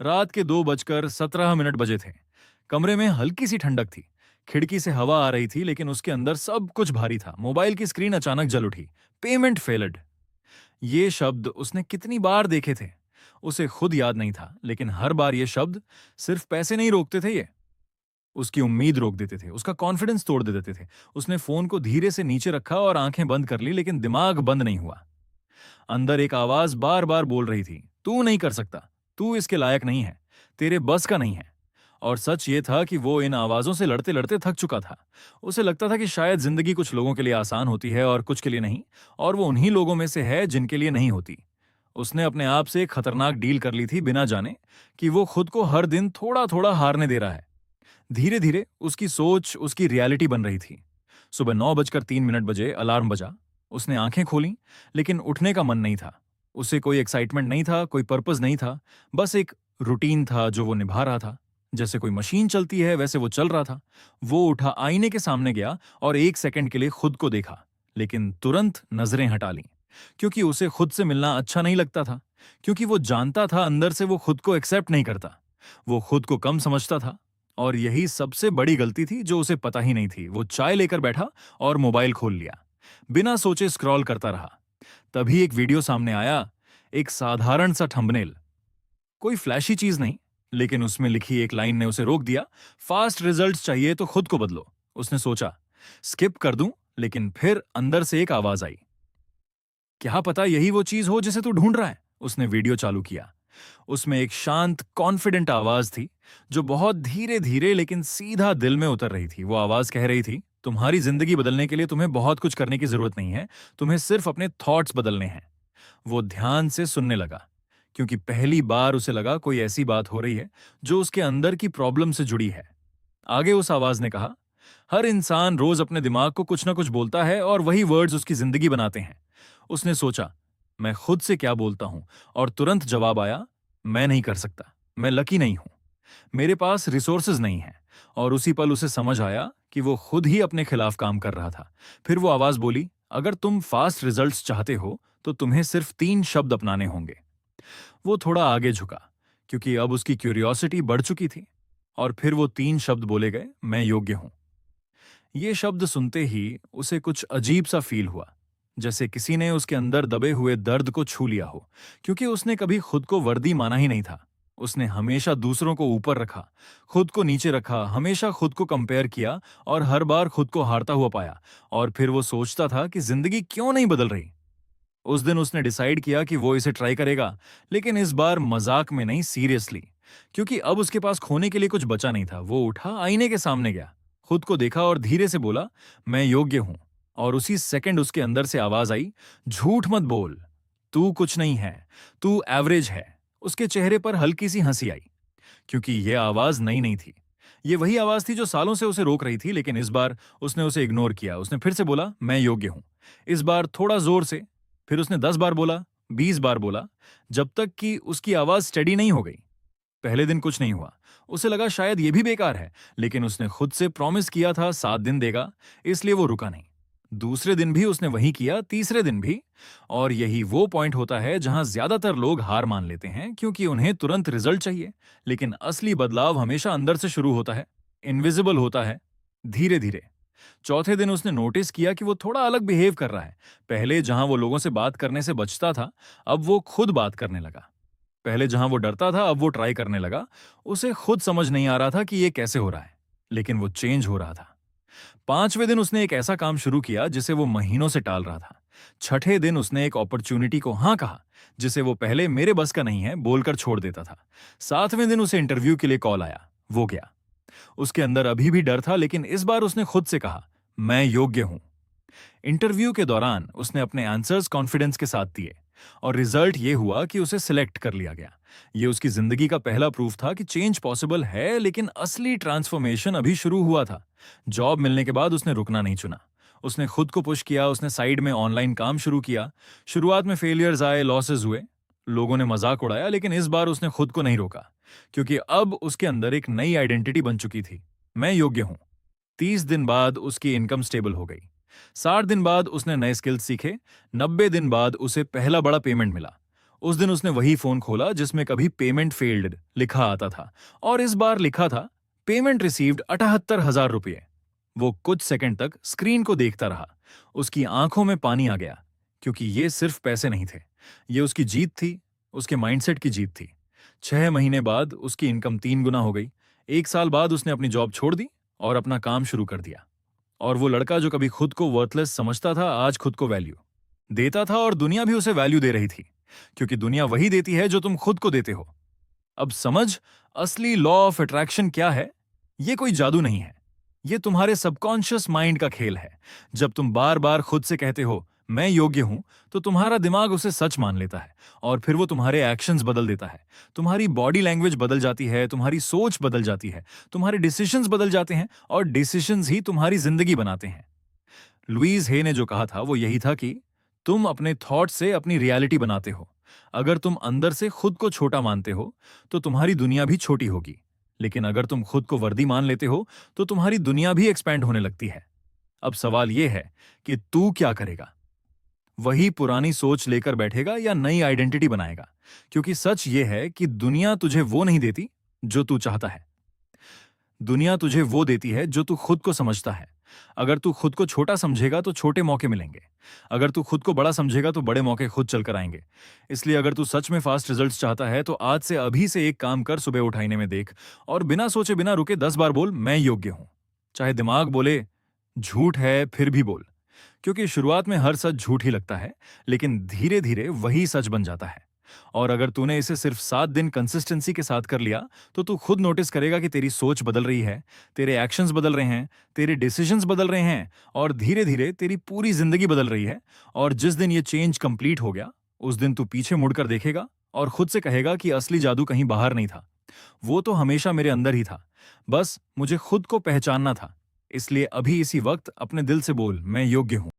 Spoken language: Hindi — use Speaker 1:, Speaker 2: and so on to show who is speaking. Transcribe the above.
Speaker 1: रात के 2:17 बजे थे। कमरे में हल्की सी ठंडक थी। खिड़की से हवा आ रही थी, लेकिन उसके अंदर सब कुछ भारी था। मोबाइल की स्क्रीन अचानक जल उठी। Payment failed. ये शब्द उसने कितनी बार देखे थे, उसे खुद याद नहीं था, लेकिन हर बार ये शब्द सिर्फ पैसे नहीं रोकते थे, ये उसकी उम्मीद रोक देते थे, उसका कॉन्फिडेंस तोड़ देते थे। उसने फोन को धीरे से नीचे रखा और आंखें बंद कर ली, लेकिन दिमाग बंद नहीं हुआ। अंदर एक आवाज बार बार बोल रही थी, तू नहीं कर सकता, तू इसके लायक नहीं है, तेरे बस का नहीं है। और सच ये था कि वो इन आवाजों से लड़ते लड़ते थक चुका था। उसे लगता था कि शायद जिंदगी कुछ लोगों के लिए आसान होती है और कुछ के लिए नहीं, और वो उन्हीं लोगों में से है जिनके लिए नहीं होती। उसने अपने आप से एक खतरनाक डील कर ली थी, बिना जाने कि वो खुद को हर दिन थोड़ा थोड़ा हारने दे रहा है। धीरे धीरे उसकी सोच उसकी रियलिटी बन रही थी। सुबह 9:03 बजे अलार्म बजा। उसने आंखें खोलीं, लेकिन उठने का मन नहीं था। उसे कोई एक्साइटमेंट नहीं था, कोई पर्पस नहीं था। बस एक रूटीन था जो वो निभा रहा था। जैसे कोई मशीन चलती है वैसे वो चल रहा था। वो उठा, आईने के सामने गया और 1 सेकंड के लिए खुद को देखा, लेकिन तुरंत नजरें हटा लीं, क्योंकि उसे खुद से मिलना अच्छा नहीं लगता था। क्योंकि वो जानता था अंदर से वो खुद को एक्सेप्ट नहीं करता। वो खुद को कम समझता था। और यही सबसे बड़ी गलती थी जो उसे पता ही नहीं थी। वो चाय लेकर बैठा और मोबाइल खोल लिया। बिना सोचे स्क्रॉल करता रहा। तभी एक वीडियो सामने आया। एक साधारण सा थंबनेल, कोई फ्लैशी चीज नहीं, लेकिन उसमें लिखी एक लाइन ने उसे रोक दिया। फास्ट रिजल्ट्स चाहिए तो खुद को बदलो। उसने सोचा, स्किप कर दूं, लेकिन फिर अंदर से एक आवाज आई, क्या पता यही वो चीज हो जिसे तू ढूंढ रहा है। उसने वीडियो चालू किया। उसमें एक शांत कॉन्फिडेंट आवाज थी, जो बहुत धीरे धीरे लेकिन सीधा दिल में उतर रही थी। वो आवाज कह रही थी, तुम्हारी जिंदगी बदलने के लिए तुम्हें बहुत कुछ करने की जरूरत नहीं है, तुम्हें सिर्फ अपने थॉट्स बदलने हैं। वो ध्यान से सुनने लगा, क्योंकि पहली बार उसे लगा कोई ऐसी बात हो रही है जो उसके अंदर की प्रॉब्लम से जुड़ी है। आगे उस आवाज ने कहा, हर इंसान रोज अपने दिमाग को कुछ ना कुछ बोलता है और वही वर्ड्स उसकी जिंदगी बनाते हैं। उसने सोचा, मैं खुद से क्या बोलता हूं, और तुरंत जवाब आया, मैं नहीं कर सकता, मैं लकी नहीं हूं, मेरे पास रिसोर्सेज नहीं है। और उसी पल उसे समझ आया कि वो खुद ही अपने खिलाफ काम कर रहा था। फिर वो आवाज बोली, अगर तुम फास्ट रिजल्ट्स चाहते हो तो तुम्हें सिर्फ 3 शब्द अपनाने होंगे। वो थोड़ा आगे झुका, क्योंकि अब उसकी क्यूरियोसिटी बढ़ चुकी थी। और फिर वो 3 शब्द बोले गए, मैं योग्य हूं। ये शब्द सुनते ही उसे कुछ अजीब सा फील हुआ, जैसे किसी ने उसके अंदर दबे हुए दर्द को छू लिया हो। क्योंकि उसने कभी खुद को वर्दी माना ही नहीं था। उसने हमेशा दूसरों को ऊपर रखा, खुद को नीचे रखा, हमेशा खुद को कंपेयर किया और हर बार खुद को हारता हुआ पाया। और फिर वो सोचता था कि जिंदगी क्यों नहीं बदल रही। उस दिन उसने डिसाइड किया कि वो इसे ट्राई करेगा, लेकिन इस बार मजाक में नहीं, सीरियसली। क्योंकि अब उसके पास खोने के लिए कुछ बचा नहीं था। वो उठा, आईने के सामने गया, खुद को देखा और धीरे से बोला, मैं योग्य हूं। और उसी सेकंड उसके अंदर से आवाज आई, झूठ मत बोल, तू कुछ नहीं है, तू एवरेज है। उसके चेहरे पर हल्की सी हंसी आई, क्योंकि यह आवाज नई नहीं थी। ये वही आवाज थी जो सालों से उसे रोक रही थी, लेकिन इस बार उसने उसे इग्नोर किया। उसने फिर से बोला, मैं योग्य हूं। इस बार थोड़ा जोर से। फिर उसने 10 बार बोला, 20 बार बोला, जब तक कि उसकी आवाज स्टेडी नहीं हो गई। पहले दिन कुछ नहीं हुआ। उसे लगा शायद ये भी बेकार है, लेकिन उसने खुद से प्रॉमिस किया था 7 दिन देगा, इसलिए वो रुका नहीं। दूसरे दिन भी उसने वही किया, तीसरे दिन भी। और यही वो पॉइंट होता है जहां ज्यादातर लोग हार मान लेते हैं, क्योंकि उन्हें तुरंत रिजल्ट चाहिए। लेकिन असली बदलाव हमेशा अंदर से शुरू होता है, इनविजिबल होता है, धीरे धीरे। चौथे दिन उसने नोटिस किया कि वो थोड़ा अलग बिहेव कर रहा है। पहले जहां वो लोगों से बात करने से बचता था, अब वो खुद बात करने लगा। पहले जहां वो डरता था, अब वो ट्राई करने लगा। उसे खुद समझ नहीं आ रहा था कि ये कैसे हो रहा है, लेकिन वो चेंज हो रहा था। 5वें दिन उसने एक ऐसा काम शुरू किया जिसे वो महीनों से टाल रहा था। छठे दिन उसने एक अपॉर्चुनिटी को हाँ कहा, जिसे वो पहले मेरे बस का नहीं है बोलकर छोड़ देता था। 7वें दिन उसे इंटरव्यू के लिए कॉल आया, वो गया। उसके अंदर अभी भी डर था, लेकिन इस बार उसने खुद से कहा, मैं योग्य हूं। इंटरव्यू के दौरान उसने अपने आंसर्स कॉन्फिडेंस के साथ दिए, और रिजल्ट ये हुआ कि उसे सिलेक्ट कर लिया गया। ये उसकी जिंदगी का पहला प्रूफ था कि चेंज पॉसिबल है, लेकिन असली ट्रांसफॉर्मेशन अभी शुरू हुआ था। जॉब मिलने के बाद उसने रुकना नहीं चुना। उसने खुद को पुश किया, उसने साइड में ऑनलाइन काम शुरू किया। शुरुआत में फेलियर्स आए, लॉसेस हुए, लोगों ने मजाक उड़ाया, लेकिन इस बार उसने खुद को नहीं रोका, क्योंकि अब उसके अंदर एक नई आइडेंटिटी बन चुकी थी, मैं योग्य हूं। 30 दिन बाद उसकी इनकम स्टेबल हो गई। 60 दिन बाद उसने नए स्किल्स सीखे। 90 दिन बाद उसे पहला बड़ा पेमेंट मिला। उस दिन उसने वही फोन खोला जिसमें कभी पेमेंट फेल्ड लिखा आता था, और इस बार लिखा था पेमेंट रिसीव्ड 78,000 रुपये। वो कुछ सेकंड तक स्क्रीन को देखता रहा। उसकी आंखों में पानी आ गया, क्योंकि ये सिर्फ पैसे नहीं थे, ये उसकी जीत थी, उसके माइंडसेट की जीत थी। 6 महीने बाद उसकी इनकम 3 गुना हो गई। 1 साल बाद उसने अपनी जॉब छोड़ दी और अपना काम शुरू कर दिया। और वो लड़का जो कभी खुद को वर्थलेस समझता था, आज खुद को वैल्यू देता था, और दुनिया भी उसे वैल्यू दे रही थी, क्योंकि दुनिया वही देती है जो तुम खुद को देते हो। अब समझ, असली लॉ ऑफ अट्रैक्शन क्या है? ये कोई जादू नहीं है, ये तुम्हारे सबकॉन्शियस माइंड का खेल है। जब तुम बार बार खुद से कहते हो मैं योग्य हूं, तो तुम्हारा दिमाग उसे सच मान लेता है, और फिर वो तुम्हारे एक्शंस बदल देता है। तुम्हारी बॉडी लैंग्वेज बदल जाती है, तुम्हारी सोच बदल जाती है, तुम्हारे डिसीजंस बदल जाते हैं, और डिसीजंस ही तुम्हारी जिंदगी बनाते हैं। लुईस हे ने जो कहा था वो यही था कि तुम अपने थॉट से अपनी रियलिटी बनाते हो। अगर तुम अंदर से खुद को छोटा मानते हो, तो तुम्हारी दुनिया भी छोटी होगी। लेकिन अगर तुम खुद को वर्दी मान लेते हो, तो तुम्हारी दुनिया भी एक्सपैंड होने लगती है। अब सवाल यह है कि तू क्या करेगा? वही पुरानी सोच लेकर बैठेगा या नई आइडेंटिटी बनाएगा? क्योंकि सच यह है कि दुनिया तुझे वो नहीं देती जो तू चाहता है। दुनिया तुझे वो देती है जो तू खुद को समझता है। अगर तू खुद को छोटा समझेगा तो छोटे मौके मिलेंगे। अगर तू खुद को बड़ा समझेगा तो बड़े मौके खुद चलकर आएंगे। इसलिए अगर तू सच में फास्ट रिजल्ट्स चाहता है, तो आज से अभी से एक काम कर, सुबह उठाने में देख और बिना सोचे बिना रुके 10 बार बोल मैं योग्य हूं। चाहे दिमाग बोले झूठ है, फिर भी बोल। क्योंकि शुरुआत में हर सच झूठ ही लगता है, लेकिन धीरे धीरे वही सच बन जाता है। और अगर तूने इसे सिर्फ 7 दिन कंसिस्टेंसी के साथ कर लिया, तो तू खुद नोटिस करेगा कि तेरी सोच बदल रही है, तेरे एक्शंस बदल रहे हैं, तेरे डिसीजंस बदल रहे हैं, और धीरे धीरे तेरी पूरी जिंदगी बदल रही है। और जिस दिन ये चेंज कंप्लीट हो गया, उस दिन तू पीछे मुड़कर देखेगा और खुद से कहेगा कि असली जादू कहीं बाहर नहीं था, वो तो हमेशा मेरे अंदर ही था। बस मुझे खुद को पहचानना था। इसलिए अभी इसी वक्त अपने दिल से बोल मैं योग्य हूं।